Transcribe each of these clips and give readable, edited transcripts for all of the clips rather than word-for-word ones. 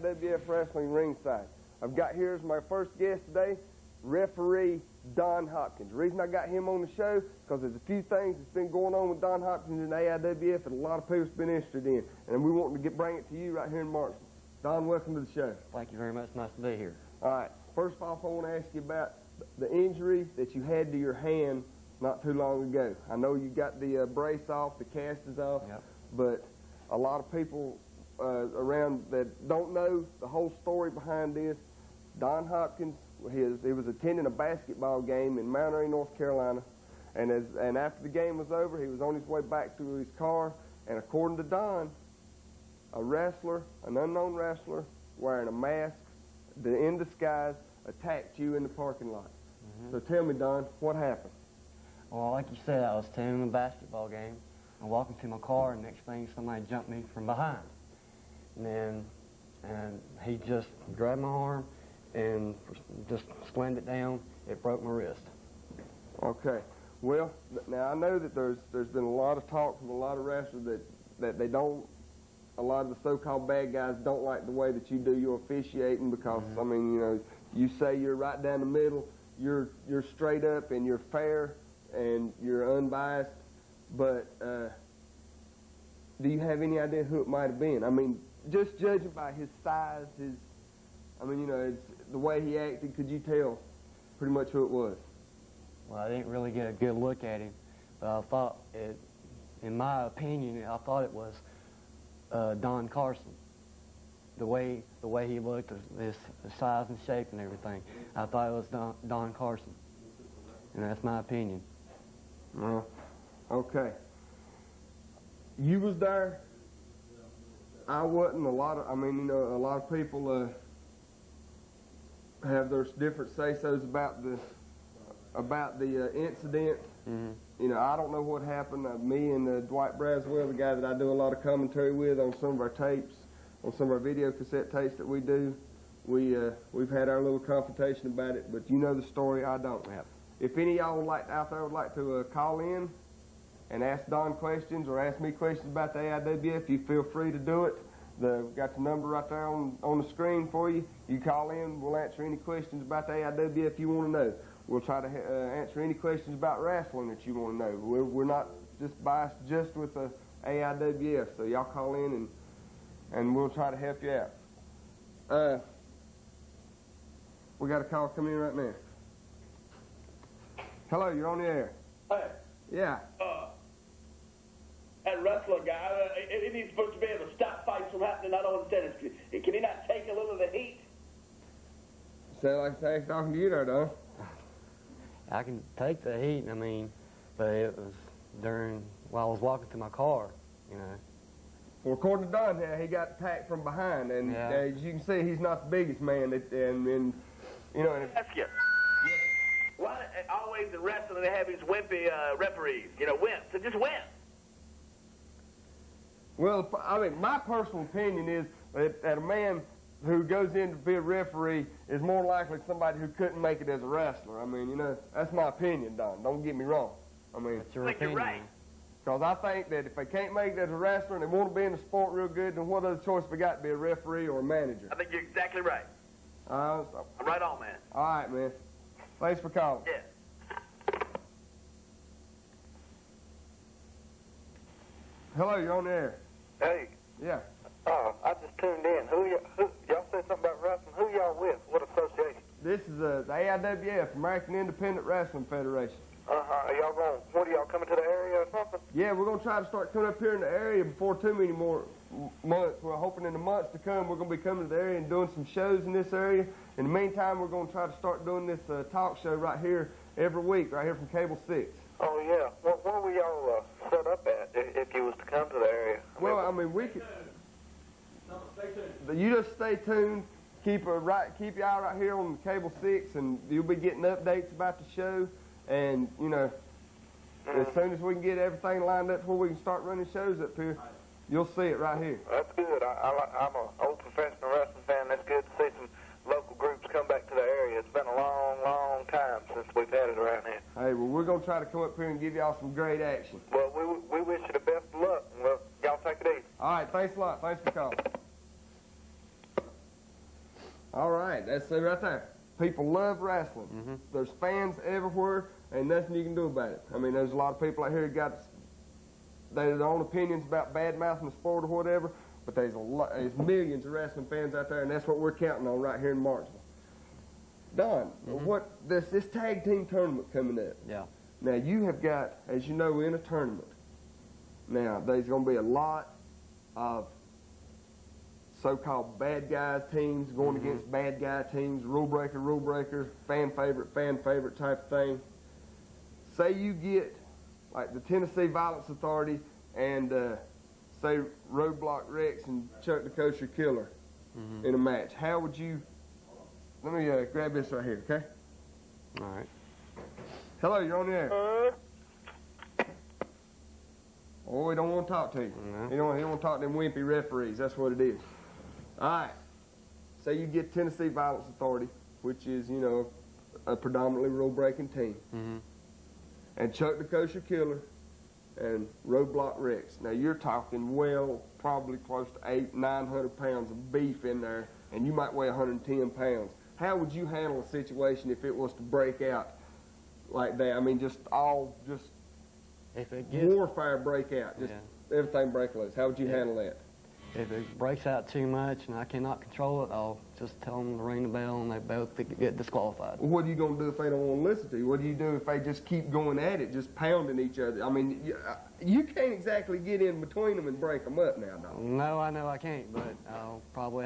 AIWF Wrestling ringside. I've got here as my first guest today, referee Dob Hopkins. The reason I got him on the show is because there's a few things that's been going on with Dob Hopkins in AIWF that a lot of people's been interested in, and we want to bring it to you right here in Martinsville. Don, welcome to the show. Thank you very much. Nice to be here. All right. First off, I want to ask you about the injury that you had to your hand not too long ago. I know you got the brace off, the cast is off, Yep. but a lot of people around that don't know the whole story behind this. Dob Hopkins, he was attending a basketball game in Mount Airy, North Carolina, and after the game was over, he was on his way back to his car, and according to Don, a wrestler, an unknown wrestler, wearing a mask, in disguise, attacked you in the parking lot. So tell me, Don, what happened? Well, like you said, I was attending a basketball game. I'm walking to my car, and next thing, somebody jumped me from behind. And he just grabbed my arm and just slammed it down. It broke my wrist. Okay. Well, now I know that there's been a lot of talk from a lot of wrestlers that they don't, a lot of the so-called bad guys don't like the way that you do your officiating because, I mean, you know, you say you're right down the middle, you're straight up and you're fair and you're unbiased, but do you have any idea who it might have been? I mean, just judging by his size, I mean, you know, the way he acted, could you tell pretty much who it was? Well, I didn't really get a good look at him, but I thought in my opinion, I thought it was Don Carson. The way he looked, his size and shape and everything, I thought it was Don Carson, and that's my opinion. Well, okay. You was there. I wasn't. A lot of people have their different say-sos about the incident. You know, I don't know what happened. Me and Dwight Braswell, the guy that I do a lot of commentary with on some of our tapes, on some of our video cassette tapes that we do, we've had our little confrontation about it. But you know the story. I don't. Yep. If any of y'all out there would like to call in and ask Don questions or ask me questions about the AIWF, you feel free to do it. We've got the number right there on the screen for you. You call in, we'll answer any questions about the AIWF you want to know. We'll try to answer any questions about wrestling that you want to know. We're not just biased just with the AIWF, so y'all call in and we'll try to help you out. We got a call coming in right now. Hello, you're on the air. Hey. Yeah. That wrestler guy, isn't he supposed to be able to stop fights from happening? I don't understand it. Can he not take a little of the heat? Sound like he's talking to you there, Don. I can take the heat, I mean, but it was while I was walking to my car, you know. Well, according to Don, he got attacked from behind, and as you can see, he's not the biggest man. And you know. Ask you. Why always in wrestling they have these wimpy referees? You know, wimps. They're just wimps. Well, I mean, my personal opinion is that a man who goes in to be a referee is more likely somebody who couldn't make it as a wrestler. I mean, you know, that's my opinion, Don. Don't get me wrong. I mean, That's your I think opinion. you're right. because I think that if they can't make it as a wrestler and they want to be in the sport real good, then what other choice we got to be a referee or a manager? I think you're exactly right. So, I'm right on, man. all right, man. Thanks for calling. Yeah. Hello, you're on the air. Hey, Yeah. I just tuned in. Y'all said something about wrestling. Who y'all with? What association? This is the AIWF, American Independent Wrestling Federation. Are y'all going? What are y'all coming to the area or something? Yeah, we're going to try to start coming up here in the area before too many more months. We're hoping in the months to come we're going to be coming to the area and doing some shows in this area. In the meantime, we're going to try to start doing this talk show right here every week, right here from Cable 6. Oh, yeah. Where were y'all set up at if you was to come to the area? Well, I mean, we could... You just stay tuned. Keep your eye right here on Cable 6, and you'll be getting updates about the show. And, you know, as soon as we can get everything lined up before we can start running shows up here, you'll see it right here. That's good. I'm an old professional wrestling fan. That's good to see some local groups come back to the area. It's been a long, long time since we've had it around here. Hey, well, we're going to try to come up here and give y'all some great action. Well, we wish you the best of luck. Well, y'all take it easy. All right, thanks a lot. Thanks for calling. All right, that's it right there. People love wrestling. Mm-hmm. There's fans everywhere, and nothing you can do about it. I mean, there's a lot of people out here that got their own opinions about bad-mouthing the sport or whatever, but there's millions of wrestling fans out there, and that's what we're counting on right here in Martinsville. Don, this tag team tournament coming up. Yeah. Now, you have got, as you know, in a tournament, now, there's going to be a lot of so-called bad guy teams going against bad guy teams, rule breaker, fan favorite type of thing. Say you get, like, the Tennessee Violence Authority and, say, Roadblock Rex and Chuck the Kosher Killer in a match. How would you... Let me grab this right here, okay? All right. Hello, you're on the air. Oh, he don't want to talk to you. No. He don't want to talk to them wimpy referees. That's what it is. All right. Say you get Tennessee Violence Authority, which is, you know, a predominantly rule-breaking team, and Chuck the Kosher Killer and Roadblock Rex. Now, you're talking, well, probably close to 800-900 pounds of beef in there, and you might weigh 110 pounds. How would you handle a situation if it was to break out like that? I mean, just If it gets, warfare break out, just everything break loose. How would you handle that? if it breaks out too much and I cannot control it, I'll just tell them to ring the bell and they both get disqualified. Well, what are you going to do if they don't want to listen to you? What do you do if they just keep going at it, just pounding each other? I mean, you can't exactly get in between them and break them up now, dog. No, I know I can't, but I'll probably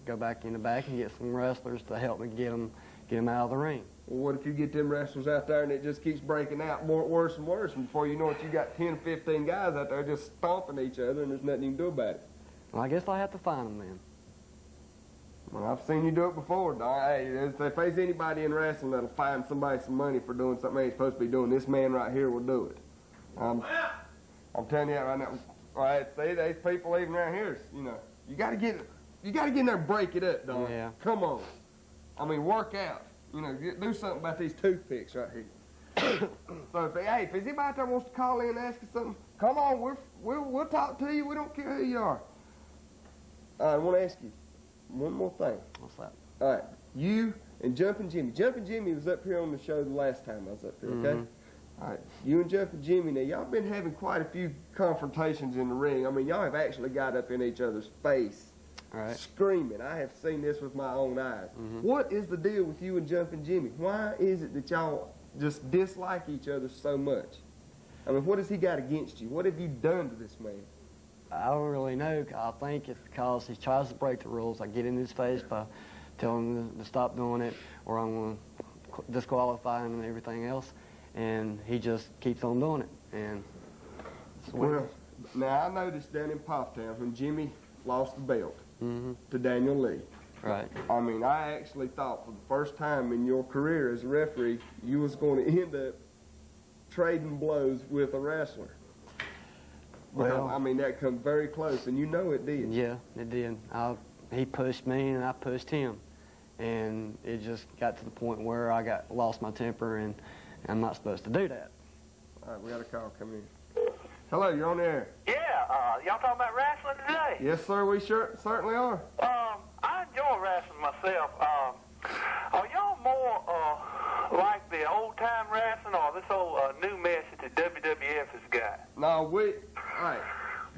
go back in the back and get some wrestlers to help me get them out of the ring. Well, what if you get them wrestlers out there and it just keeps breaking out worse and worse, and before you know it, you got 10, 15 guys out there just stomping each other, and there's nothing you can do about it? Well, I guess I have to find them then. Well, I've seen you do it before, dog. Hey, if there's anybody in wrestling that'll find somebody some money for doing something they ain't supposed to be doing, this man right here will do it. I'm telling you that right now. All right, see, there's people even around here, you know, you got to get in there and break it up, dog. Yeah. Come on. I mean, work out. You know, do something about these toothpicks right here. So if there's anybody out there wants to call in and ask us something, come on, we'll talk to you. We don't care who you are. I want to ask you one more thing. What's that? All right, you and Jumpin' Jimmy. Jumpin' Jimmy was up here on the show the last time I was up here, okay? All right, you and Jumpin' Jimmy, now y'all been having quite a few confrontations in the ring. I mean, y'all have actually got up in each other's face. All right. Screaming. I have seen this with my own eyes. What is the deal with you and Jumpin' Jimmy? Why is it that y'all just dislike each other so much? I mean, what has he got against you? What have you done to this man? I don't really know. I think it's because he tries to break the rules. I get in his face by telling him to stop doing it, or I'm going to disqualify him and everything else, and he just keeps on doing it. And well, now I noticed down in Poptown when Jimmy lost the belt to Daniel Lee. Right. I mean, I actually thought for the first time in your career as a referee, you was going to end up trading blows with a wrestler. Well, I mean, that come very close, and you know it did. Yeah, it did. He pushed me, and I pushed him, and it just got to the point where I lost my temper, and I'm not supposed to do that. All right, we got a call coming in. Hello, you're on the air. Yeah, y'all talking about wrestling today? Yes, sir, we certainly are. I enjoy wrestling myself. Are y'all more like the old-time wrestling or this old new mess that the WWF has got? No, all right.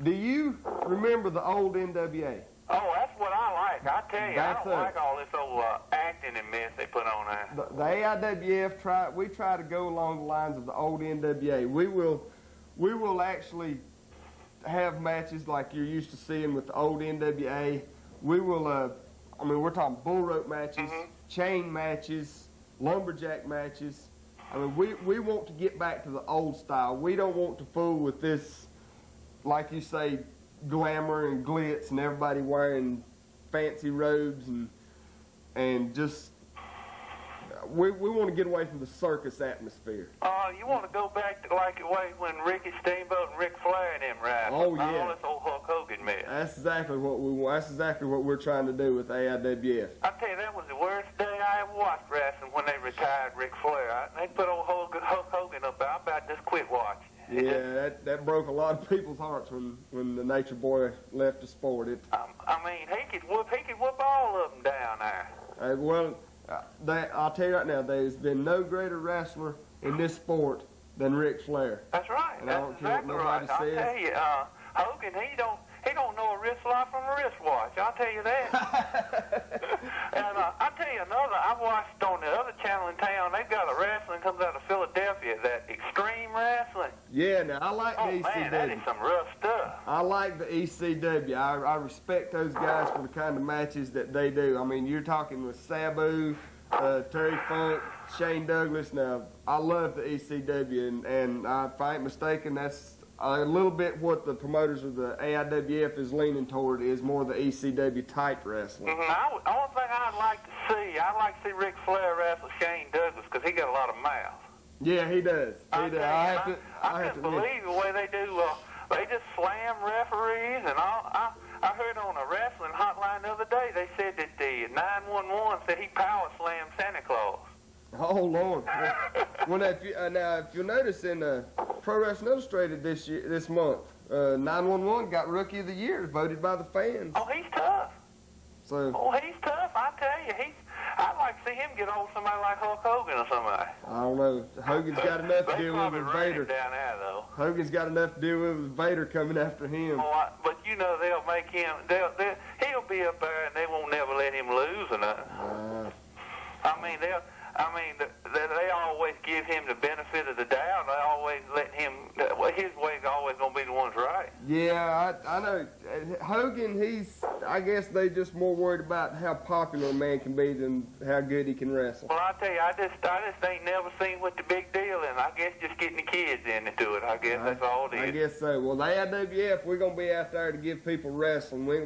Do you remember the old NWA? Oh, that's what I like. I tell you, That's I don't like all this old acting and mess they put on there. The AIWF we try to go along the lines of the old NWA. We will actually have matches like you're used to seeing with the old NWA. We will, I mean, we're talking bull rope matches, chain matches, lumberjack matches. I mean, we want to get back to the old style. We don't want to fool with this, like you say, glamour and glitz and everybody wearing fancy robes and just, we want to get away from the circus atmosphere. You want to go back to like it was when Ricky Steamboat and Ric Flair and them wrestled. Oh, yeah. All this old Hulk Hogan mess. That's exactly what we want. That's exactly what we're trying to do with AIWF. I tell you, that was the worst day I ever watched wrestling when they retired Ric Flair. They put old Hulk Hogan up there. I about just quit watching. Yeah, that broke a lot of people's hearts when the Nature Boy left the sport. I mean, he could whoop all of them down there. I'll tell you right now, there's been no greater wrestler in this sport than Ric Flair. That's right. And I That's don't care what exactly nobody right. says. I'll tell you, Hogan, he don't know a wristlock from a wristwatch. I'll tell you that. And I'll tell you another. I watched on the other channel in town. They've got a wrestling comes out of Philadelphia, that Extreme Wrestling. Yeah, now I like the ECW. Oh man, that is some rough stuff. I like the ECW. I respect those guys for the kind of matches that they do. I mean, you're talking with Sabu, Terry Funk, Shane Douglas. Now, I love the ECW, and if I ain't mistaken, that's a little bit what the promoters of the AIWF is leaning toward, is more the ECW type wrestling. Mm-hmm. The only thing I'd like to see Ric Flair wrestle Shane Douglas because he got a lot of mouth. Yeah, he does. He does. I can't believe the way they do. They just slam referees and all. I heard on a wrestling hotline the other day they said that the 911 said he power slammed Santa Claus. Oh Lord! Well, if you'll notice in Pro Wrestling Illustrated this month, 911 got Rookie of the Year, voted by the fans. Oh, he's tough. So. He's tough. I tell you, I'd like to see him get hold of somebody like Hulk Hogan or somebody. I don't know. Hogan's got enough to deal with Vader. Down there, though. Hogan's got enough to deal with Vader coming after him. But you know they'll make him. He'll be up there, and they won't never let him lose or nothing. They always give him the benefit of the doubt. They always let him. His way's always gonna be the one's right. Yeah, I know. Hogan, I guess they just more worried about how popular a man can be than how good he can wrestle. Well, I tell you, I just ain't never seen what the big deal is. I guess just getting the kids into it. I guess that's all it is. I guess so. Well, the AIWF, we're gonna be out there to give people wrestling. We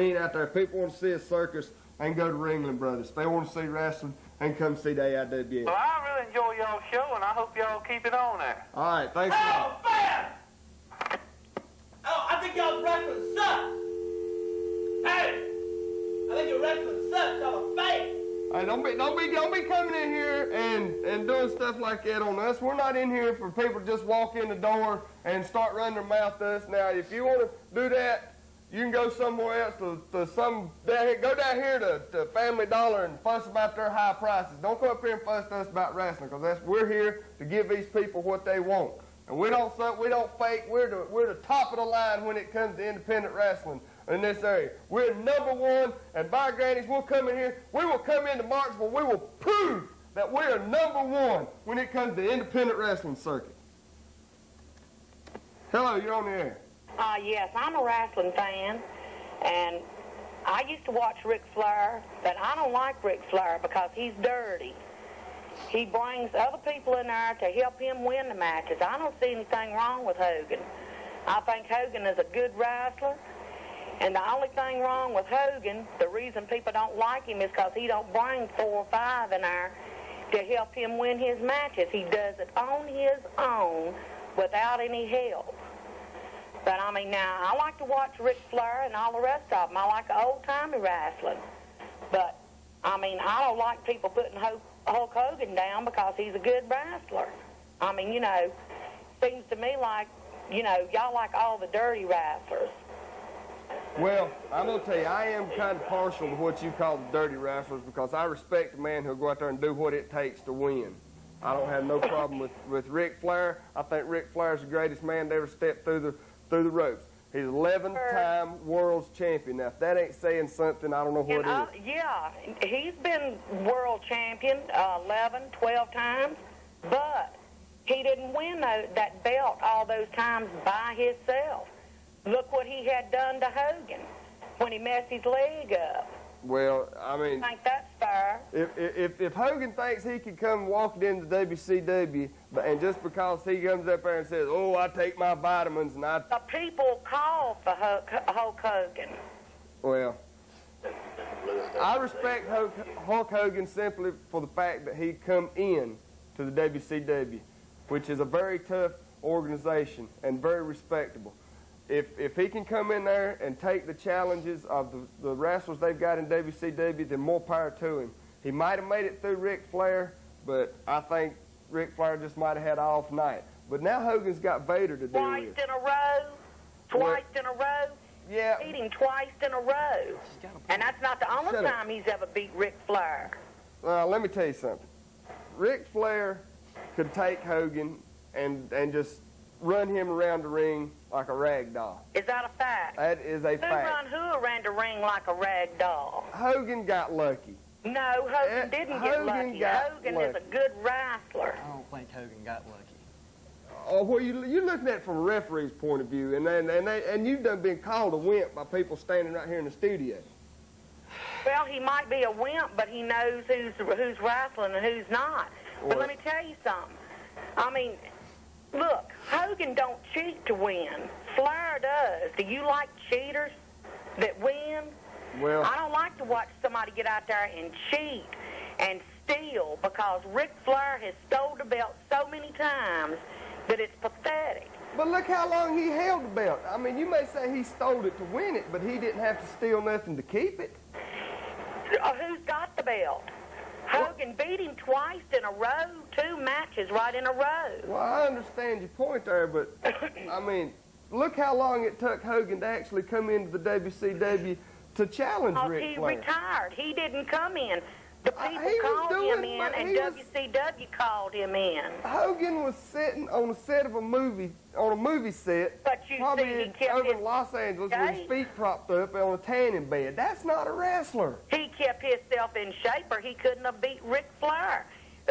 ain't out there. If people want to see a circus, they can go to Ringling Brothers. If they want to see wrestling, they can come see the AIWF. Well, I really enjoy y'all's show, and I hope y'all keep it on there. All right, thanks. Oh, man! Oh, I think y'all's wrestling sucks. Hey, I think your wrestling sucks. Y'all are fake. Hey, don't be coming in here and doing stuff like that on us. We're not in here for people to just walk in the door and start running their mouth at us. Now, if you want to do that, you can go somewhere else go down here to Family Dollar and fuss about their high prices. Don't come up here and fuss to us about wrestling, because we're here to give these people what they want. And we don't fake. We're the top of the line when it comes to independent wrestling in this area. We're number one, and by grannies, we'll come in here. We will come into Martinsville. We will prove that we are number one when it comes to the independent wrestling circuit. Hello, you're on the air. Yes, I'm a wrestling fan, and I used to watch Ric Flair, but I don't like Ric Flair because he's dirty. He brings other people in there to help him win the matches. I don't see anything wrong with Hogan. I think Hogan is a good wrestler, and the only thing wrong with Hogan, the reason people don't like him, is because he don't bring 4 or 5 in there to help him win his matches. He does it on his own without any help. But, I mean, now, I like to watch Ric Flair and all the rest of them. I like old-timey wrestling. But, I mean, I don't like people putting Hulk Hogan down because he's a good wrestler. I mean, you know, seems to me like, you know, y'all like all the dirty wrestlers. Well, I'm going to tell you, I am kind of partial to what you call the dirty wrestlers, because I respect a man who'll go out there and do what it takes to win. I don't have no problem with Ric Flair. I think Ric Flair's the greatest man to ever step through the ropes. He's 11-time world's champion. Now, if that ain't saying something, I don't know what is. Yeah, he's been world champion 11, 12 times, but he didn't win that belt all those times by himself. Look what he had done to Hogan when he messed his leg up. Well, I mean, I think that's fair. If Hogan thinks he can come walking into WCW, and just because he comes up there and says, "Oh, I take my vitamins," and the people call for Hulk Hogan. Well, I respect Hulk Hogan simply for the fact that he come in to the WCW, which is a very tough organization and very respectable. If he can come in there and take the challenges of the wrestlers they've got in WCW, then more power to him. He might have made it through Ric Flair, but I think Ric Flair just might have had an off night. But now Hogan's got Vader to deal Twice with. in a row. Twice in a row. Yeah. Beat him twice in a row. And that's not the only Shut up. time he's ever beat Ric Flair. Let me tell you something. Ric Flair could take Hogan and just run him around the ring like a rag doll. Is that a fact? That is a Who fact. run who around the ring like a rag doll? Hogan got lucky. No, Hogan didn't get Hogan lucky. got Hogan lucky. is a good wrestler. I don't think Hogan got lucky. Oh, well, you're looking at it from a referee's point of view, and you've done been called a wimp by people standing right here in the studio. Well, he might be a wimp, but he knows who's wrestling and who's not. But let me tell you something. I mean, look, Hogan don't cheat to win. Flair does. Do you like cheaters that win? Well, I don't like to watch somebody get out there and cheat and steal, because Ric Flair has stole the belt so many times that it's pathetic. but look how long he held the belt. I mean, you may say he stole it to win it, but he didn't have to steal nothing to keep it. Who's got the belt? Hogan beat him twice in a row, 2 matches right in a row. Well, I understand your point there, but, I mean, look how long it took Hogan to actually come into the WCW to challenge Ric He Flair. retired. He didn't come in. The people he was called him doing in, what and he was- WCW called him in. Hogan was sitting on the set of a movie set, But you probably see, he kept over his, in Los Angeles with his shape. feet propped up on a tanning bed. That's not a wrestler. he kept himself in shape, or he couldn't have beat Ric Flair,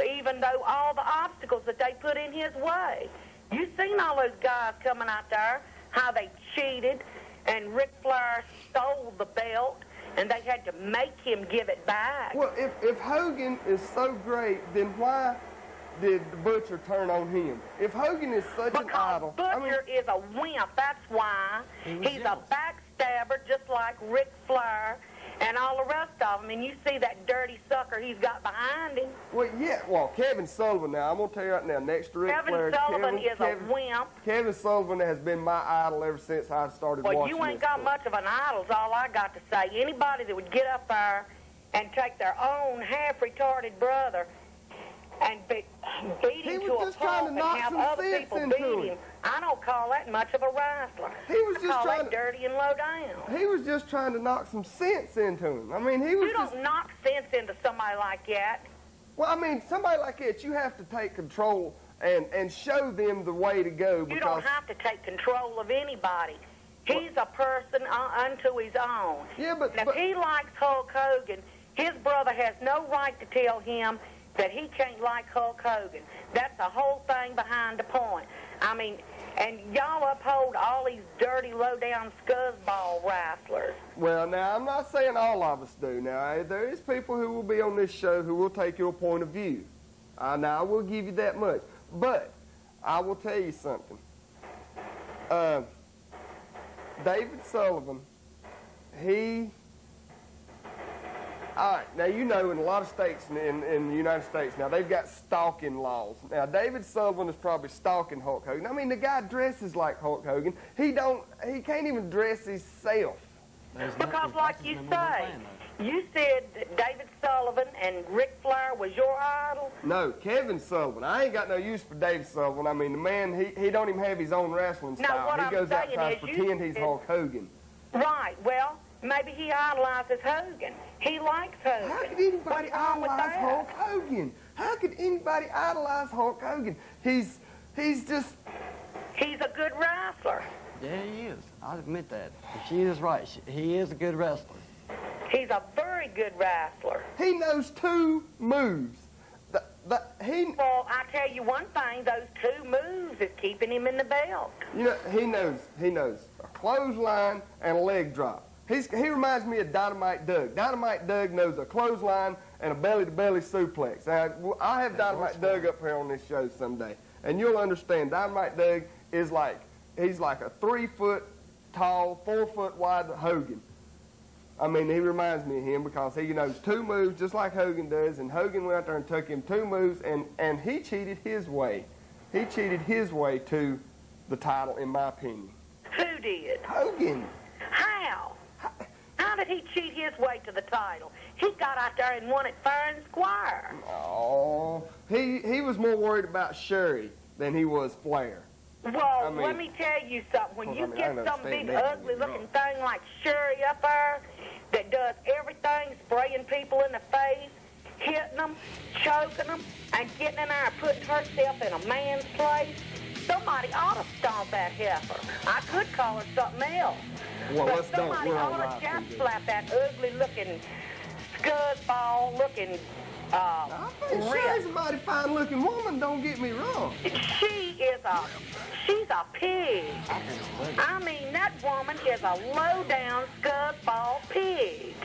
even though all the obstacles that they put in his way. You seen all those guys coming out there, how they cheated, and Ric Flair stole the belt, and they had to make him give it back. Well, if Hogan is so great, then why did the Butcher turn on him? If Hogan is such an Because idol, Butcher is a wimp, that's why. He's a backstabber just like Ric Flair and all the rest of them. And you see that dirty sucker he's got behind him. well, Kevin Sullivan now, I'm going to tell you right now, next to Ric Flair, Kevin Sullivan is a wimp. Kevin Sullivan has been my idol ever since I started Well, watching you ain't this got stuff. much of an idol, is all I got to say. Anybody that would get up there and take their own half-retarded brother and beat He him was to a just trying pulp to and knock have some other sense people into beat him. him, I don't call that much of a wrestler. He was I just call trying that to, dirty and low down. he was just trying to knock some sense into him. I mean, he was You just... don't knock sense into somebody like that. Well, I mean, somebody like that, you have to take control and show them the way to go. You don't have to take control of anybody. He's a person unto his own. Yeah, but... And if he likes Hulk Hogan, his brother has no right to tell him that he can't like Hulk Hogan. That's the whole thing behind the point. I mean, and y'all uphold all these dirty, low-down scuzzball wrestlers. Well, now, I'm not saying all of us do. Now, there is people who will be on this show who will take your point of view. Now, I will give you that much. But I will tell you something. David Sullivan, all right, now you know in a lot of states in the United States now, they've got stalking laws. Now, David Sullivan is probably stalking Hulk Hogan. I mean, the guy dresses like Hulk Hogan. He can't even dress himself. Because like you say, you said that David Sullivan and Ric Flair was your idol. No, Kevin Sullivan. I ain't got no use for David Sullivan. I mean, the man, he don't even have his own wrestling Now, style. what He I'm goes out saying trying is to you pretend he's said- Hulk Hogan. Right, well, maybe he idolizes Hogan. He likes Hogan. How could anybody What's wrong with idolize that? Hulk Hogan? How could anybody idolize Hulk Hogan? He's just... He's a good wrestler. Yeah, he is. I admit that. She is right. He is a good wrestler. He's a very good wrestler. He knows 2 moves. Well, I tell you one thing, those 2 moves is keeping him in the belt. You know, he knows a clothesline and a leg drop. He reminds me of Dynamite Doug. Dynamite Doug knows a clothesline and a belly-to-belly suplex. Now, I'll have Dynamite Doug up here on this show someday, and you'll understand Dynamite Doug is he's like a 3-foot tall, 4-foot wide Hogan. I mean, he reminds me of him because he knows 2 moves just like Hogan does, and Hogan went out there and took him 2 moves, and he cheated his way. He cheated his way to the title, in my opinion. Who did? Hogan. How? How did he cheat his way to the title? He got out there and won it fair and square. Oh, he was more worried about Sherry than he was Flair. Well, I mean, let me tell you something. When you get I some big, understand that. ugly-looking thing like Sherry up there that does everything, spraying people in the face, hitting them, choking them, and getting in there and putting herself in a man's place, somebody ought to stomp that heifer. I could call her something else. Well, but let's don't. somebody We're on ought to live jab TV. slap that ugly-looking, scuzzball-looking I think Sherry's a mighty fine-looking woman, don't get me wrong. She's a pig. I mean, that woman is a low-down scuzzball pig.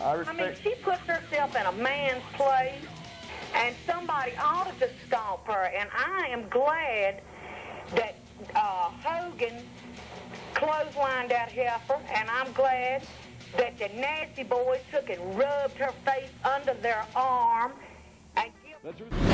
I mean, she puts herself in a man's place, and somebody ought to stomp her. And I am glad that Hogan clotheslined that heifer, and I'm glad that the nasty boys took and rubbed her face under their arm and give...